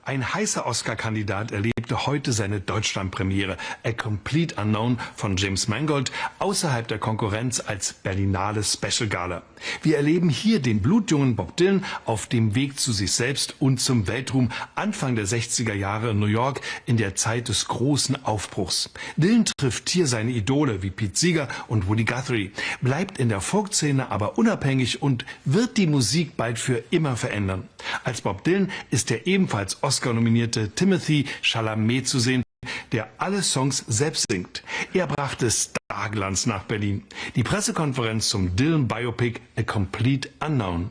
Ein heißer Oscar-Kandidat erlebte heute seine Deutschlandpremiere, A Complete Unknown von James Mangold, außerhalb der Konkurrenz als Berlinale Special Gala. Wir erleben hier den blutjungen Bob Dylan auf dem Weg zu sich selbst und zum Weltruhm Anfang der 60er Jahre in New York in der Zeit des großen Aufbruchs. Dylan trifft hier seine Idole wie Pete Seeger und Woody Guthrie, bleibt in der Folkszene aber unabhängig und wird die Musik bald für immer verändern. Als Bob Dylan ist der ebenfalls Oscar-nominierte Timothée Chalamet zu sehen, der alle Songs selbst singt. Er brachte Starglanz nach Berlin. Die Pressekonferenz zum Dylan-Biopic A Complete Unknown.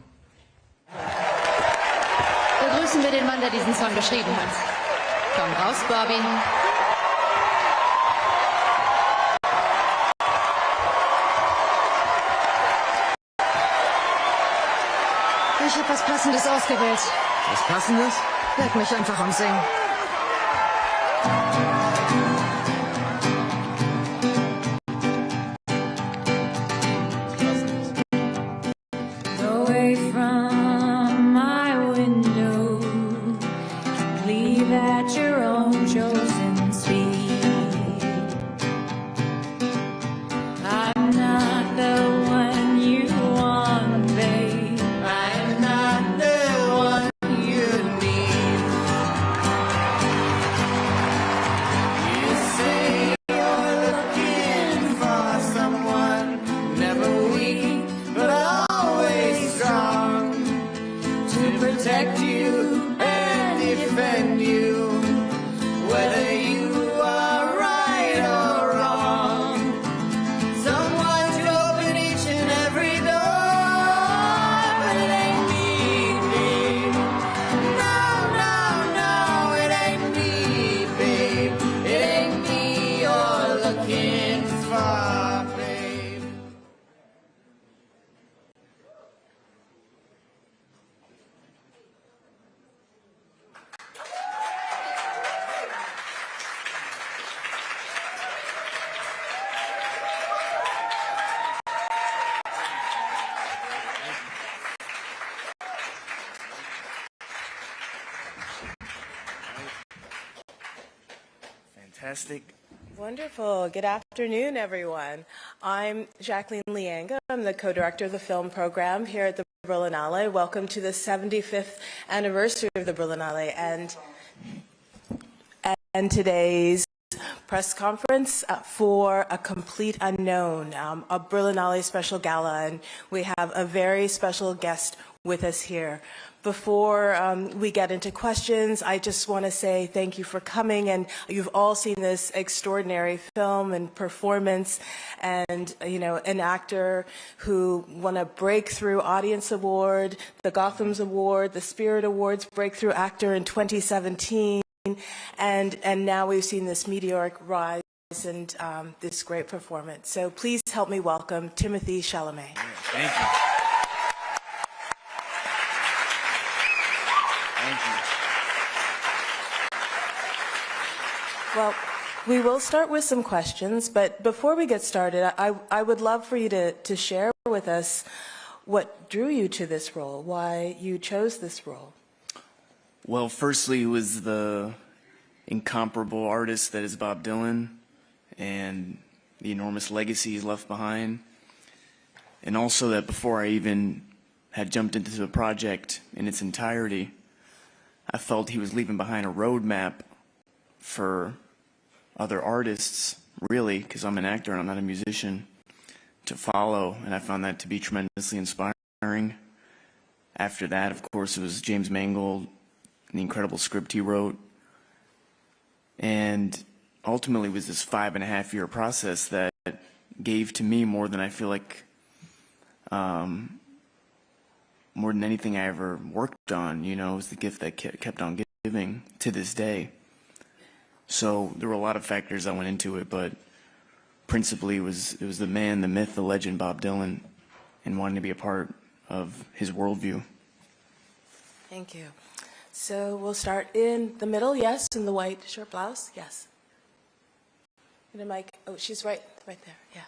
Begrüßen wir den Mann, der diesen Song geschrieben hat. Komm raus, Bobby. Ich habe was Passendes ausgewählt. Was Passendes? Werd mich einfach umsingen. Away from my window, leave at your own chosen speed. I'm not the one you want, babe. I'm not the one you need. You say you're looking for someone never weak, but always strong to protect you and defend you, whether you are right or wrong. Someone to open each and every door, but it ain't me, babe. No, no, no, it ain't me, babe. It ain't me you're looking for, babe. Fantastic. Wonderful. Good afternoon, everyone. I'm Jacqueline Lianga. I'm the co-director of the film program here at the Berlinale. Welcome to the 75th anniversary of the Berlinale and today's press conference for A Complete Unknown, a Berlinale special gala, and we have a very special guest with us here. Before we get into questions, I just want to say thank you for coming, and you've all seen this extraordinary film and performance, and an actor who won a Breakthrough Audience Award, the Gotham's Award, the Spirit Awards Breakthrough Actor in 2017, and now we've seen this meteoric rise and this great performance. So please help me welcome Timothée Chalamet. Yeah, thank you. Thank you. Well, we will start with some questions, but before we get started, I would love for you to share with us what drew you to this role, why you chose this role. Well, firstly, it was the incomparable artist that is Bob Dylan and the enormous legacy he's left behind. And also that before I even had jumped into the project in its entirety, I felt he was leaving behind a roadmap for other artists, really, because I'm an actor and I'm not a musician, to follow, and I found that to be tremendously inspiring. After that, of course, it was James Mangold and the incredible script he wrote, and ultimately it was this 5.5-year process that gave to me more than I feel like more than anything I ever worked on. It was the gift that kept on giving to this day. So there were a lot of factors that went into it, but principally it was the man, the myth, the legend, Bob Dylan, and wanting to be a part of his worldview. Thank you. So we'll start in the middle, yes, in the white short blouse, yes. And the mic, oh, she's right there, yeah.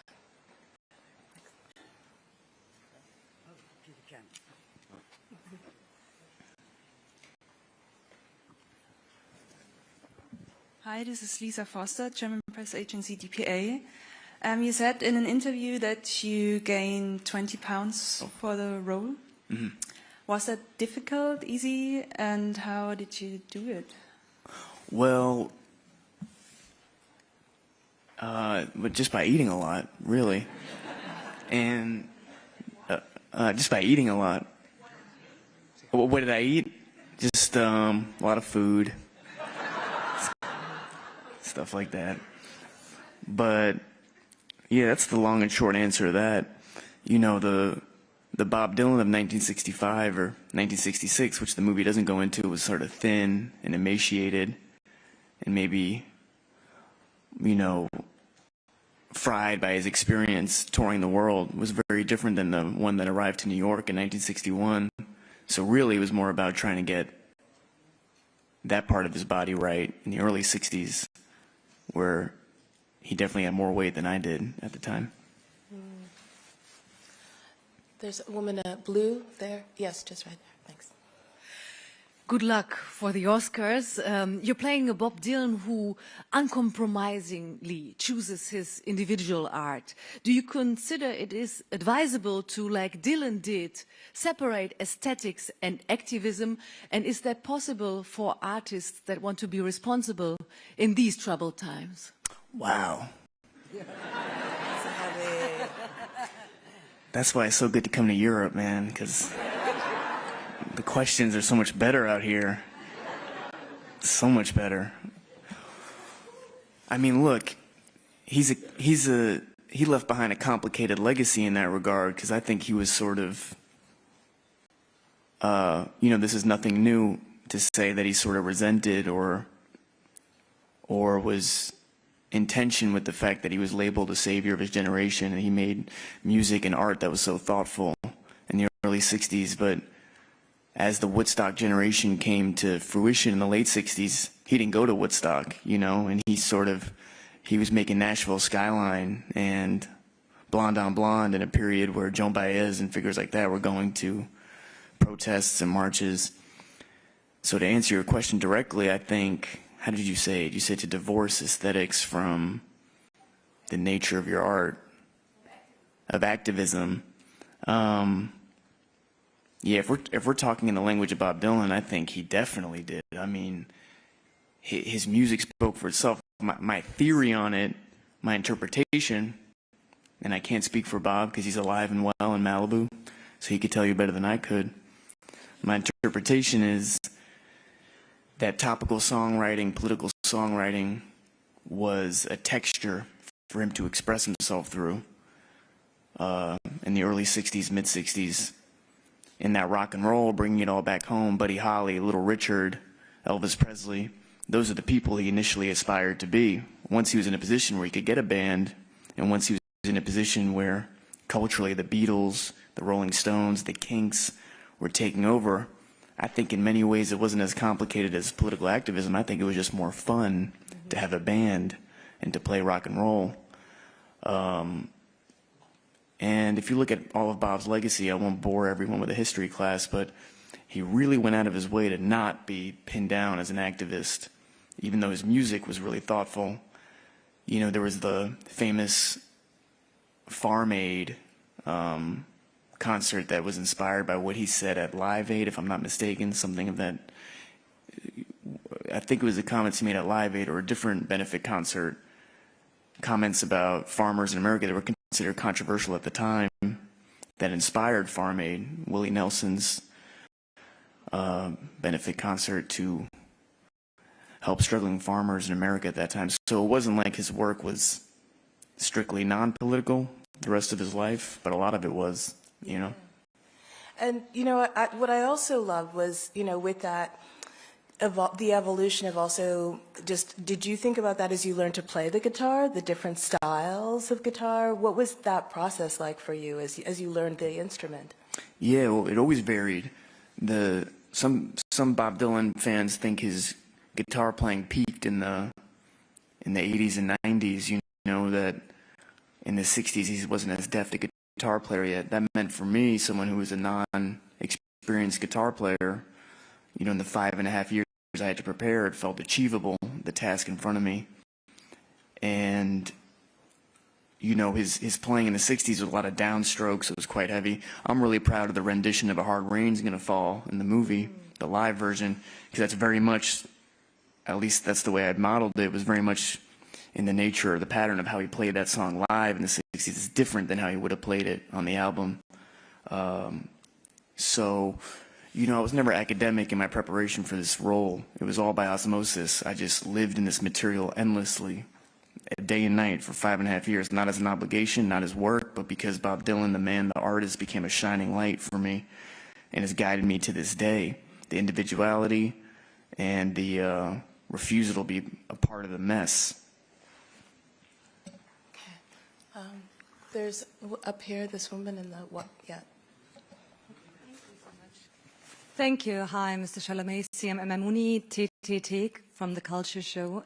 Hi, this is Lisa Foster, German press agency DPA. You said in an interview that you gained 20 pounds for the role. Mm-hmm. Was that difficult, easy, and how did you do it? Well, but just by eating a lot, really. And just by eating a lot. What did I eat? Just a lot of food. Stuff like that. But yeah, that's the long and short answer to that. You know, the Bob Dylan of 1965 or 1966, which the movie doesn't go into, was sort of thin and emaciated and maybe, you know, fried by his experience touring the world, was very different than the one that arrived to New York in 1961. So really it was more about trying to get that part of his body right in the early 60s, where he definitely had more weight than I did at the time. There's a woman in blue there. Yes, just right there. Thanks. Good luck for the Oscars. You're playing a Bob Dylan who uncompromisingly chooses his individual art. Do you consider it is advisable to, like Dylan did, separate aesthetics and activism? And is that possible for artists that want to be responsible in these troubled times? Wow. That's why it's so good to come to Europe, man, because the questions are so much better out here. So much better. I mean, look, he left behind a complicated legacy in that regard, because I think he was sort of, you know, this is nothing new to say that he sort of resented or was in tension with the fact that he was labeled a savior of his generation, and he made music and art that was so thoughtful in the early 60s. But as the Woodstock generation came to fruition in the late 60s, he didn't go to Woodstock, you know, and he was making Nashville Skyline and Blonde on Blonde in a period where Joan Baez and figures like that were going to protests and marches. So to answer your question directly, I think, how did you say it? You said to divorce aesthetics from the nature of your art, of activism. Yeah, if we're talking in the language of Bob Dylan, I think he definitely did. I mean, his music spoke for itself. My theory on it, my interpretation, and I can't speak for Bob because he's alive and well in Malibu, so he could tell you better than I could. My interpretation is that topical songwriting, political songwriting, was a texture for him to express himself through in the early 60s, mid-60s. In that rock and roll, bringing it all back home, Buddy Holly, Little Richard, Elvis Presley, those are the people he initially aspired to be. Once he was in a position where he could get a band, and once he was in a position where culturally the Beatles, the Rolling Stones, the Kinks were taking over, I think in many ways it wasn't as complicated as political activism. I think it was just more fun to have a band and to play rock and roll. And if you look at all of Bob's legacy, I won't bore everyone with a history class, but he really went out of his way to not be pinned down as an activist, even though his music was really thoughtful. You know, there was the famous Farm Aid concert that was inspired by what he said at Live Aid, if I'm not mistaken, something of that. I think it was the comments he made at Live Aid or a different benefit concert, comments about farmers in America that were considered controversial at the time, that inspired Farm Aid, Willie Nelson's benefit concert to help struggling farmers in America at that time. So it wasn't like his work was strictly non-political the rest of his life, but a lot of it was, you know. And, you know, what I also loved was, you know, with that, the evolution of also just, did you think about that as you learned to play the guitar, the different styles of guitar? What was that process like for you as you learned the instrument? Yeah, well, it always varied. Some Bob Dylan fans think his guitar playing peaked in the 80s and 90s. You know that in the 60s he wasn't as deft a guitar player yet. That meant for me, someone who was a non-experienced guitar player, you know, in the 5.5 years I had to prepare, it felt achievable, the task in front of me. And, you know, his playing in the 60s with a lot of downstrokes, it was quite heavy. I'm really proud of the rendition of A Hard Rain's Gonna Fall in the movie, the live version, because that's very much, at least that's the way I'd modeled it, was very much in the nature or the pattern of how he played that song live in the 60s. It's different than how he would have played it on the album. So, you know, I was never academic in my preparation for this role. It was all by osmosis. I just lived in this material endlessly, day and night for 5.5 years, not as an obligation, not as work, but because Bob Dylan, the man, the artist, became a shining light for me and has guided me to this day. The individuality and the refusal to be a part of the mess. Okay. There's up here this woman in the what? Yeah. Thank you. Hi, Mr. Chalamet. CM Mamuni, TTT from the Culture Show.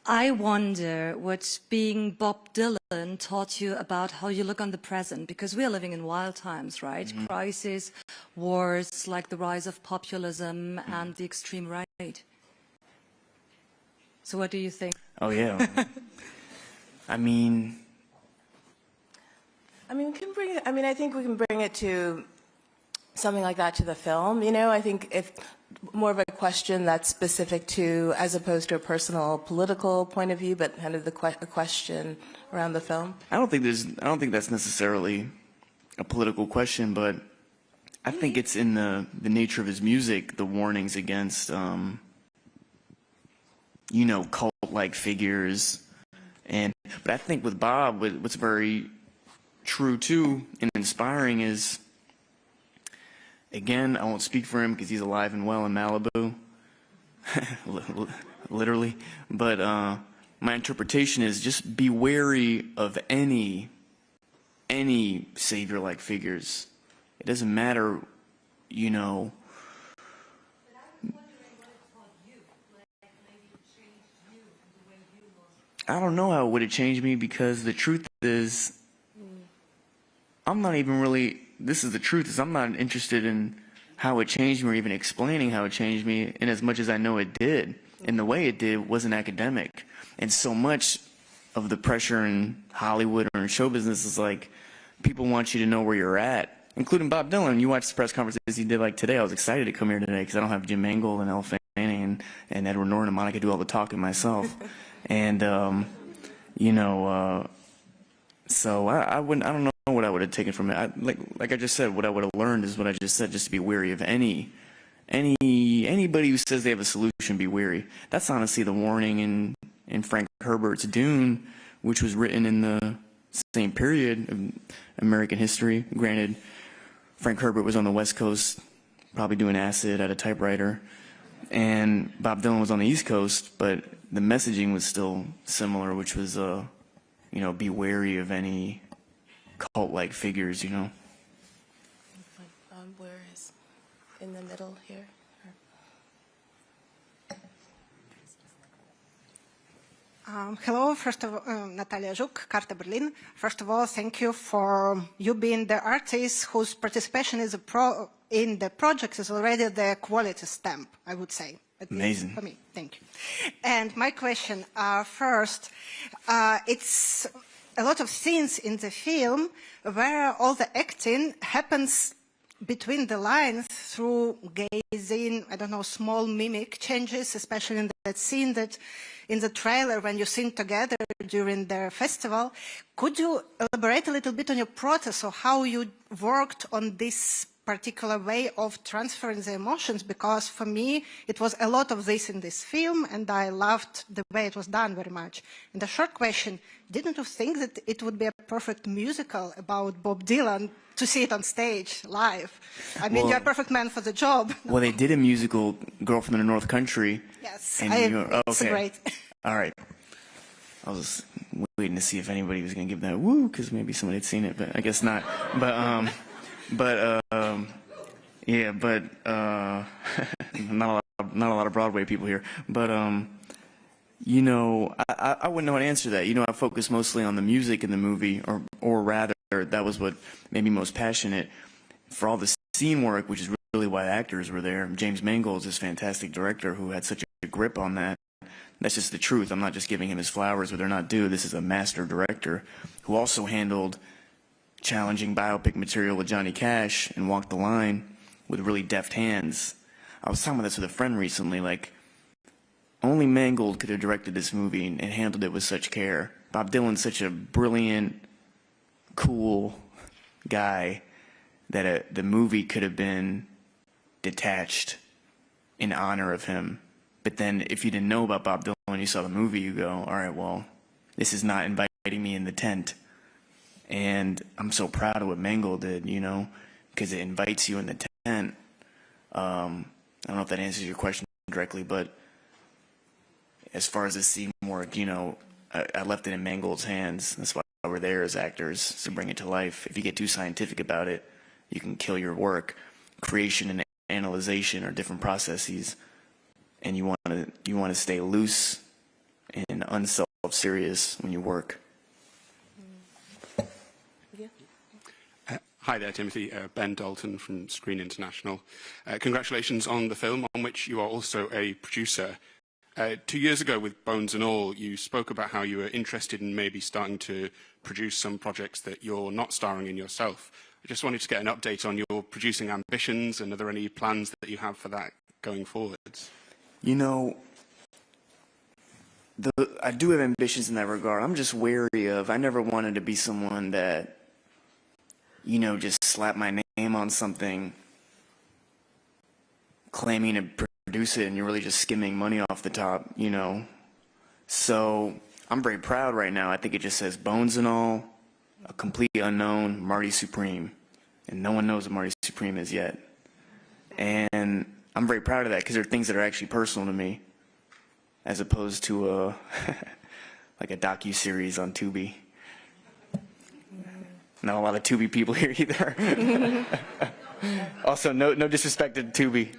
I wonder what being Bob Dylan taught you about how you look on the present, because we are living in wild times, right? Mm-hmm. Crisis, wars, like the rise of populism and the extreme right. So what do you think? Oh, yeah. I mean, we can bring it, I think we can bring it to something like that to the film, you know. I think if more of a question that's specific to, as opposed to a personal political point of view, but kind of a question around the film. I don't think that's necessarily a political question, but I think it's in the nature of his music, the warnings against, you know, cult-like figures. But I think with Bob, what's very true too and inspiring is, again, I won't speak for him because he's alive and well in Malibu, literally. But my interpretation is just be wary of any savior-like figures. It doesn't matter, you know. I don't know how it would have changed me, because the truth is, I'm not even really, this is the truth, is I'm not interested in how it changed me or even explaining how it changed me, in as much as I know it did. And the way it did wasn't academic. And so much of the pressure in Hollywood or in show business is like, people want you to know where you're at, including Bob Dylan. You watch the press conferences he did like today. I was excited to come here today because I don't have Jim Mangold and Elle Fanning and Edward Norton and Monica do all the talking myself. And, you know, so I don't know what I would have taken from it. Like I just said, what I would have learned is what I just said, just to be wary of anybody who says they have a solution, be wary. That's honestly the warning in Frank Herbert's Dune, which was written in the same period of American history. Granted, Frank Herbert was on the West Coast, probably doing acid at a typewriter, and Bob Dylan was on the East Coast, but the messaging was still similar, which was, you know, be wary of any cult-like figures, you know. Where is, in the middle here? Hello, first of all, Natalia Zhuk, Carta Berlin. First of all, thank you for you being the artist whose participation is in the project is already the quality stamp, I would say. Amazing. For me, thank you. And my question, first, it's a lot of scenes in the film where all the acting happens between the lines through gazing, I don't know, small mimic changes, especially in that scene that in the trailer when you sing together during the festival. Could you elaborate a little bit on your process or how you worked on this particular way of transferring the emotions? Because for me, it was a lot of this in this film, and I loved the way it was done very much. And a short question, didn't you think that it would be a perfect musical about Bob Dylan to see it on stage, live? I mean, you're a perfect man for the job. Well, they did a musical, Girl from the North Country. Yes, it's okay. Great. All right. I was waiting to see if anybody was going to give that woo, because maybe somebody had seen it, but I guess not. Yeah, but not a lot of Broadway people here. But you know, I wouldn't know how to answer that. You know, I focused mostly on the music in the movie, or rather, that was what made me most passionate for all the scene work, which is really why the actors were there. James Mangold is this fantastic director who had such a grip on that. That's just the truth. I'm not just giving him his flowers where they're not due. This is a master director who also handled challenging biopic material with Johnny Cash and walked the line with really deft hands. I was talking about this with a friend recently, like, only Mangold could have directed this movie and handled it with such care. Bob Dylan's such a brilliant, cool guy that the movie could have been detached in honor of him. But then if you didn't know about Bob Dylan when you saw the movie, you go, all right, well, this is not inviting me in the tent. And I'm so proud of what Mangold did, you know, because it invites you in the tent. I don't know if that answers your question directly, but as far as the scene work, you know, I left it in Mangold's hands. That's why we're there as actors, to bring it to life. If you get too scientific about it, you can kill your work. Creation and analyzation are different processes, and you want to stay loose and unself-serious when you work. Hi there, Timothy. Ben Dalton from Screen International. Congratulations on the film, on which you are also a producer. 2 years ago with Bones and All, you spoke about how you were interested in maybe starting to produce some projects that you're not starring in yourself. I just wanted to get an update on your producing ambitions, and are there any plans that you have for that going forwards? You know, I do have ambitions in that regard. I'm just wary of, I never wanted to be someone that, you know, just slap my name on something, claiming to produce it, and you're really just skimming money off the top, you know. So I'm very proud right now. I think it just says Bones and All, a complete unknown, Marty Supreme. And no one knows what Marty Supreme is yet. And I'm very proud of that, because there are things that are actually personal to me, as opposed to like a docu-series on Tubi. Not a lot of Tubi people here either. Also, no disrespect to Tubi.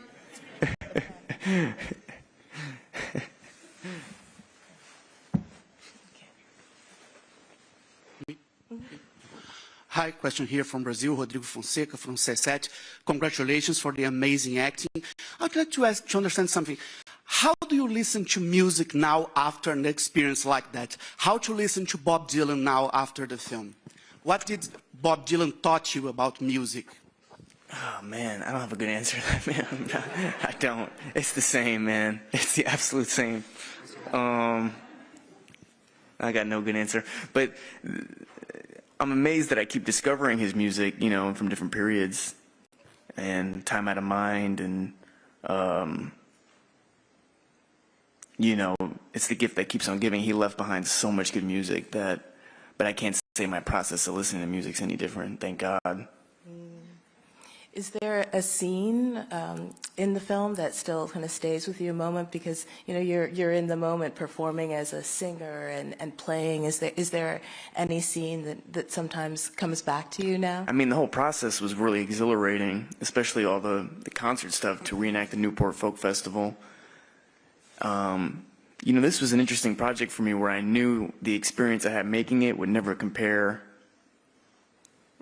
Hi, question here from Brazil, Rodrigo Fonseca from C7. Congratulations for the amazing acting. I'd like to ask to understand something. How do you listen to music now after an experience like that? How to listen to Bob Dylan now after the film? What did Bob Dylan taught you about music? Oh, man, I don't have a good answer to that, man. I don't. It's the same, man. It's the absolute same. I got no good answer. But I'm amazed that I keep discovering his music, you know, from different periods. And Time Out of Mind, and, you know, it's the gift that keeps on giving. He left behind so much good music that, but I can't say my process of listening to music's any different, thank God. Is there a scene in the film that still kind of stays with you a moment, because you know you're in the moment performing as a singer and playing? Is there any scene that sometimes comes back to you now? I mean, the whole process was really exhilarating, especially all the concert stuff to reenact the Newport Folk Festival. You know, this was an interesting project for me, where I knew the experience I had making it would never compare.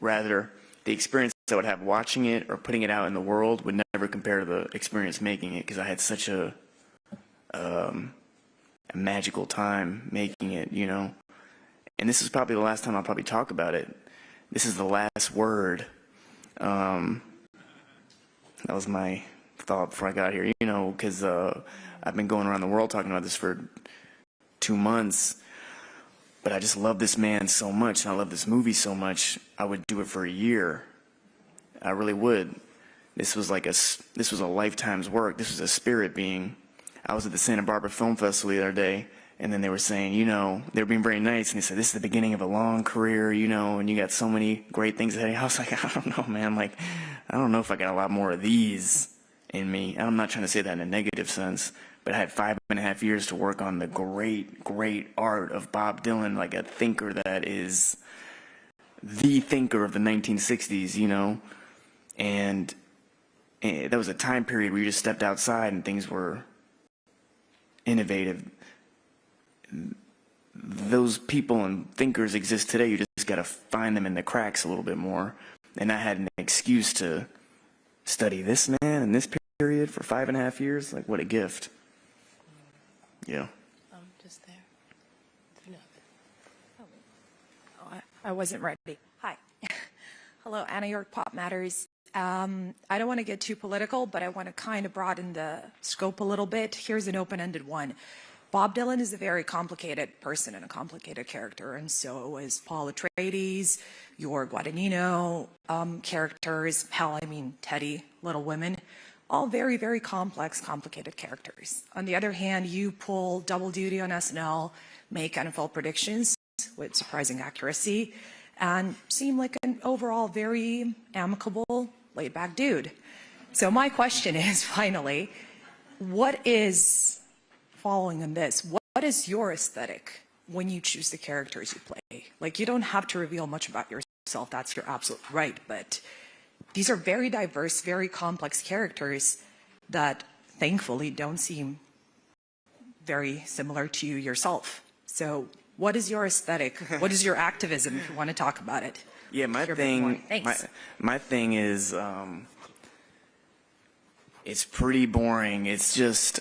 Rather, the experience I would have watching it or putting it out in the world would never compare to the experience making it, because I had such a magical time making it, you know. And this is probably the last time I'll probably talk about it. This is the last word. That was my thought before I got here, you know, because I've been going around the world talking about this for 2 months. But I just love this man so much, and I love this movie so much, I would do it for a year. I really would. This was a lifetime's work. This was a spirit being. I was at the Santa Barbara Film Festival the other day, and then they were saying, you know, they were being very nice, and they said, this is the beginning of a long career, you know, and you got so many great things ahead. I was like, I don't know, man. Like, I don't know if I got a lot more of these in me. I'm not trying to say that in a negative sense, but I had 5.5 years to work on the great, great art of Bob Dylan, like a thinker that is the thinker of the 1960s, you know. And that was a time period where you just stepped outside and things were innovative. Those people and thinkers exist today. You just got to find them in the cracks a little bit more. And I had an excuse to study this man in this period for 5.5 years. Like, what a gift. Yeah. Just there. Oh, I wasn't ready. Hi. Hello, Anna York, Pop Matters. I don't want to get too political, but I want to kind of broaden the scope a little bit. Here's an open-ended one. Bob Dylan is a very complicated person and a complicated character, and so is Paul Atreides, your Guadagnino characters, hell, I mean Teddy, Little Women, all very, very complex, complicated characters. On the other hand, you pull double duty on SNL, make NFL predictions with surprising accuracy, and seem like an overall very amicable, laid-back dude. So my question is, finally, what is, following on this, what is your aesthetic when you choose the characters you play? Like, you don't have to reveal much about yourself, that's your absolute right, but these are very diverse, very complex characters that thankfully don't seem very similar to you yourself. So what is your aesthetic? What is your activism, if you want to talk about it? Yeah, my thing is, it's pretty boring. It's just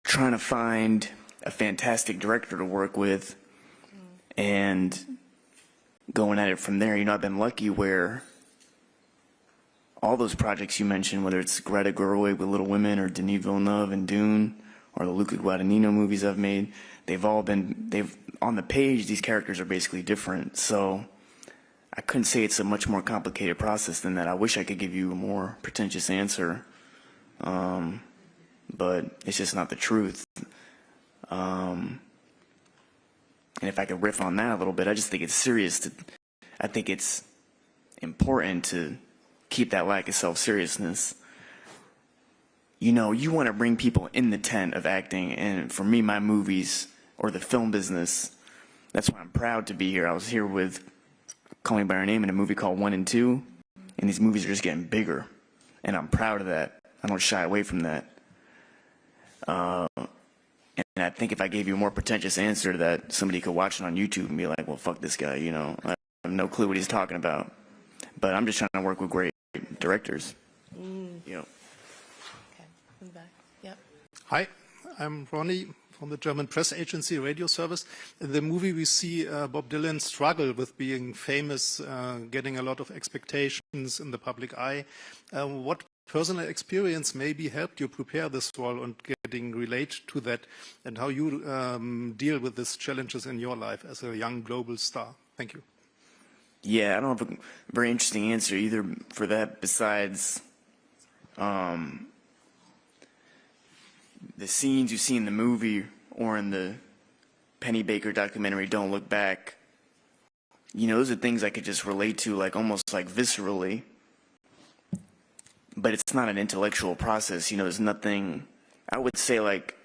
trying to find a fantastic director to work with and going at it from there. You know, I've been lucky where all those projects you mentioned, whether it's Greta Gerwig with Little Women or Denis Villeneuve and Dune or the Luca Guadagnino movies I've made, on the page, these characters are basically different. So I couldn't say it's a much more complicated process than that. I wish I could give you a more pretentious answer, but it's just not the truth. And if I could riff on that a little bit, I just think it's serious. I think it's important to keep that lack of self-seriousness. You know, you want to bring people in the tent of acting, and for me, my movies or the film business, that's why I'm proud to be here. I was here with Call Me By Your Name in a movie called 1 and 2, and these movies are just getting bigger, and I'm proud of that. I don't shy away from that. And I think if I gave you a more pretentious answer to that, somebody could watch it on YouTube and be like, well, fuck this guy, you know. I have no clue what he's talking about. But I'm just trying to work with great directors. You know. Okay, in the back. Yep. Hi, I'm Ronnie from the German press agency Radio Service. In the movie we see Bob Dylan struggle with being famous, getting a lot of expectations in the public eye. What personal experience maybe helped you prepare this role and getting relate to that, and how you deal with these challenges in your life as a young global star? Thank you. Yeah, I don't have a very interesting answer either for that besides the scenes you see in the movie or in the Penny Baker documentary, Don't Look Back. You know, those are things I could just relate to, like almost like viscerally. But it's not an intellectual process. You know, there's nothing, I would say, like,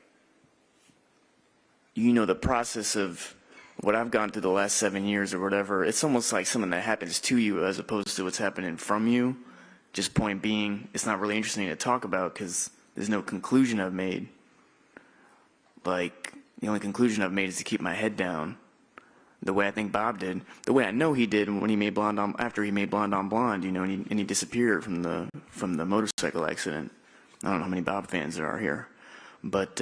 you know, the process of what I've gone through the last 7 years or whatever, it's almost like something that happens to you as opposed to what's happening from you. Just point being, it's not really interesting to talk about because there's no conclusion I've made. Like, the only conclusion I've made is to keep my head down. The way I think Bob did, the way I know he did when he made Blonde on, after he made Blonde on Blonde, you know, and he disappeared from the motorcycle accident. I don't know how many Bob fans there are here, but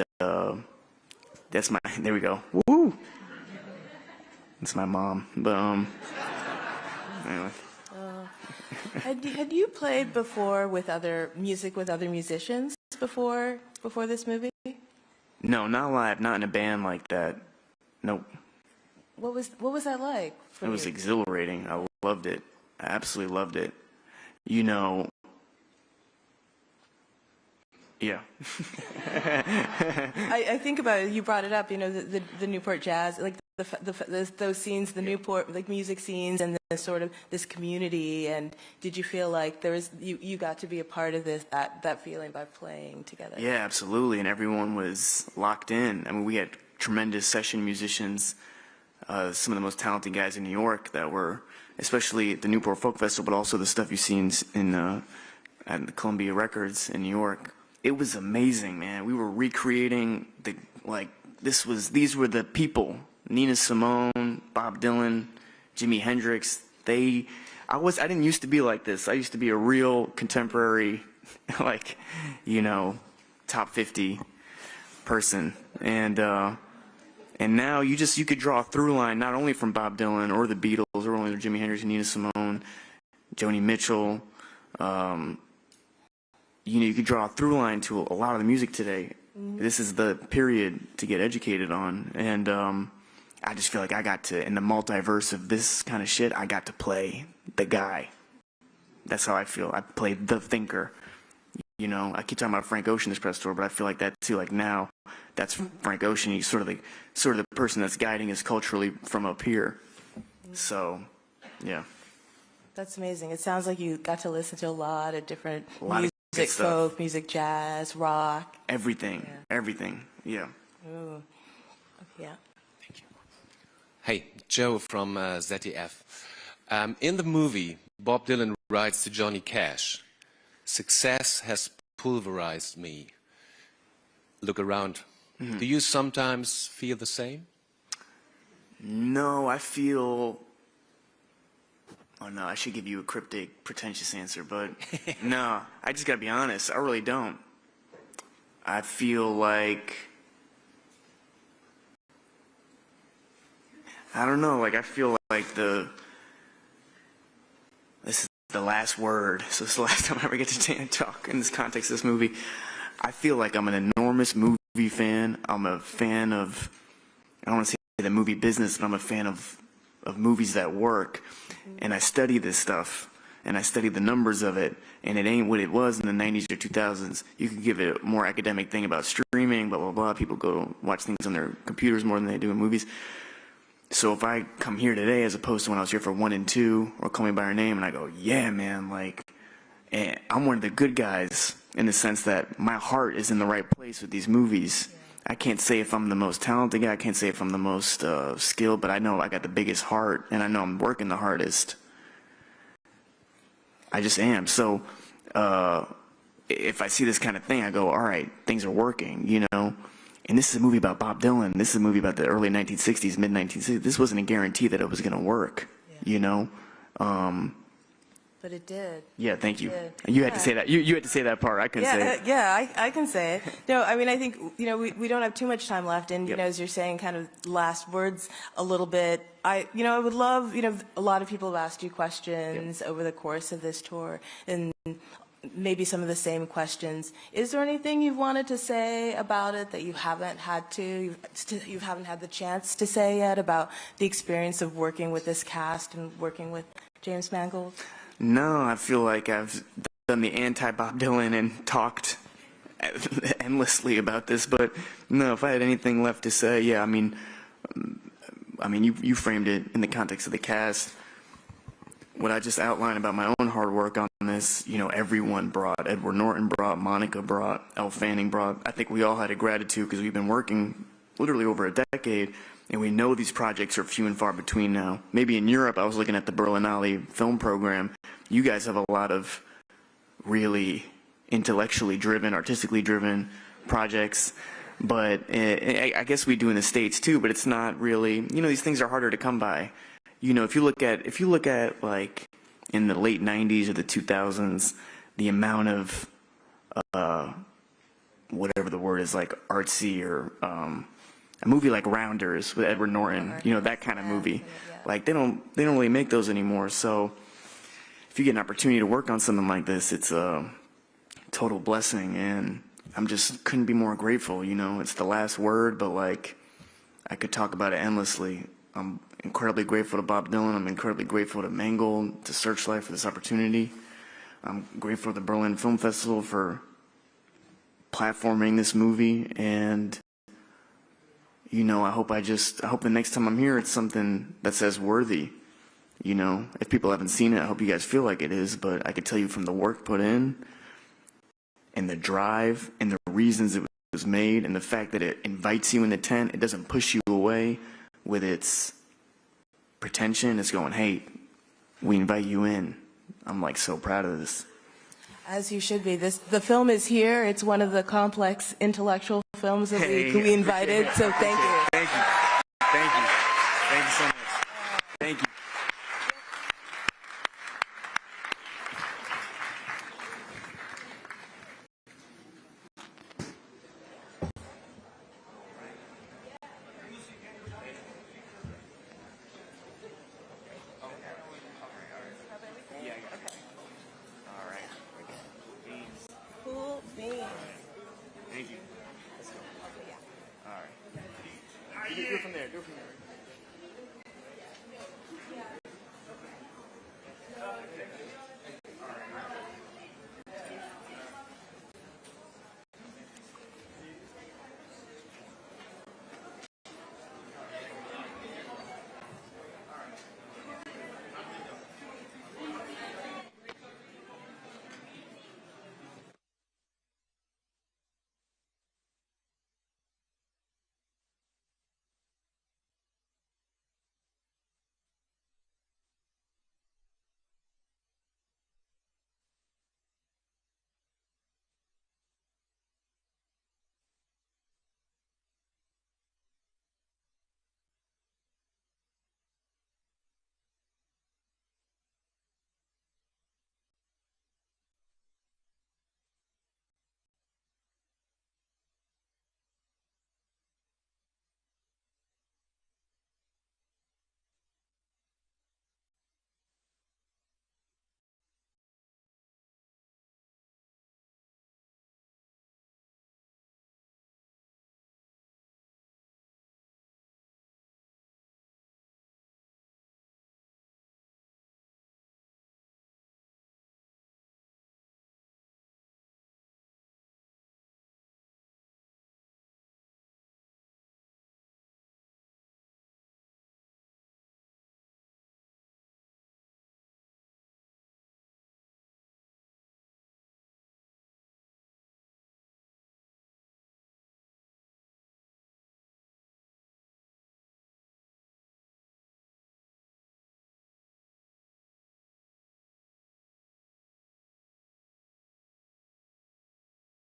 that's my, there we go. Woo! That's my mom. But anyway. Had you played before with other musicians before this movie? No, not live, not in a band like that. Nope. What was that like? It was exhilarating. I loved it. I absolutely loved it. You know. Yeah. I think about it. You brought it up. You know, the Newport Jazz, like those scenes, the Newport like music scenes, and the sort of this community. And did you feel like there was you got to be a part of that feeling by playing together? Yeah, absolutely. And everyone was locked in. I mean, we had tremendous session musicians. Some of the most talented guys in New York that were, especially at the Newport Folk Festival, but also the stuff you see at the Columbia Records in New York. It was amazing, man. We were recreating these were the people. Nina Simone, Bob Dylan, Jimi Hendrix. I didn't used to be like this. I used to be a real contemporary like, you know, top 50 person. And now you could draw a through line not only from Bob Dylan or the Beatles or only Jimi Hendrix and Nina Simone, Joni Mitchell. You know, you could draw a through line to a lot of the music today. This is the period to get educated on. And I just feel like I got to, in the multiverse of this kind of shit, I got to play the guy. That's how I feel. I played the thinker. You know, I keep talking about Frank Ocean this press tour, but I feel like that too. Like now, that's Frank Ocean. He's sort of the person that's guiding us culturally from up here. So, yeah. That's amazing. It sounds like you got to listen to a lot of different music, folk, music, jazz, rock. Everything. Yeah. Everything. Yeah. Ooh. Yeah. Thank you. Hey, Joe from ZDF. In the movie, Bob Dylan writes to Johnny Cash, "Success has pulverized me. Look around." Do you sometimes feel the same? No, I feel... Oh no, I should give you a cryptic, pretentious answer, but no, I just gotta be honest, I really don't. I feel like... I don't know, like I feel like this is the last word, so this is the last time I ever get to talk in this context of this movie. I feel like I'm an enormous movie fan. I'm a fan of, I don't want to say the movie business, but I'm a fan of movies that work. And I study this stuff, and I study the numbers of it, and it ain't what it was in the 90s or 2000s. You could give it a more academic thing about streaming, blah, blah, blah. People go watch things on their computers more than they do in movies. So if I come here today as opposed to when I was here for 1 and 2 or Call Me By Your Name and I go, yeah, man, like, and I'm one of the good guys in the sense that my heart is in the right place with these movies. I can't say if I'm the most talented guy, I can't say if I'm the most skilled, but I know I got the biggest heart and I know I'm working the hardest. I just am. So if I see this kind of thing, I go, all right, things are working, you know. And this is a movie about Bob Dylan. This is a movie about the early 1960s, mid-1960s. This wasn't a guarantee that it was going to work, you know. But it did. Yeah, thank you. You had to say that. You had to say that part. I couldn't say it. Yeah, I can say it. No, I mean, I think, you know, we don't have too much time left. And, you know, as you're saying kind of last words a little bit, I would love, you know, a lot of people have asked you questions over the course of this tour. And maybe some of the same questions. Is there anything you've wanted to say about it that you haven't had to, you haven't had the chance to say yet about the experience of working with this cast and working with James Mangold? No, I feel like I've done the anti-Bob Dylan and talked endlessly about this, but no, if I had anything left to say, yeah, I mean, you framed it in the context of the cast. What I just outlined about my own hard work on this, you know, everyone brought. Edward Norton brought, Monica brought, Elle Fanning brought. I think we all had a gratitude because we've been working literally over a decade, and we know these projects are few and far between now. Maybe in Europe, I was looking at the Berlinale film program. You guys have a lot of really intellectually driven, artistically driven projects, but I guess we do in the States too, but it's not really, you know, these things are harder to come by. You know, if you look at like in the late 90s or the 2000s, the amount of whatever the word is, like artsy or a movie like Rounders with Edward Norton, you know, that kind of movie. Like they don't really make those anymore. So if you get an opportunity to work on something like this, it's a total blessing, and I'm just couldn't be more grateful. You know, it's the last word, but like I could talk about it endlessly. I'm incredibly grateful to Bob Dylan. I'm incredibly grateful to Mangold, to Searchlight for this opportunity. I'm grateful to the Berlin Film Festival for platforming this movie, and you know, I hope the next time I'm here it's something that says worthy. You know, if people haven't seen it, I hope you guys feel like it is, but I could tell you from the work put in and the drive and the reasons it was made and the fact that it invites you in the tent, it doesn't push you away with its pretension. It's going, hey, we invite you in. I'm like so proud of this. As you should be. The film is here. It's one of the complex intellectual films that we invited. So thank you. Thank you. Thank you. Thank you so much. Thank you.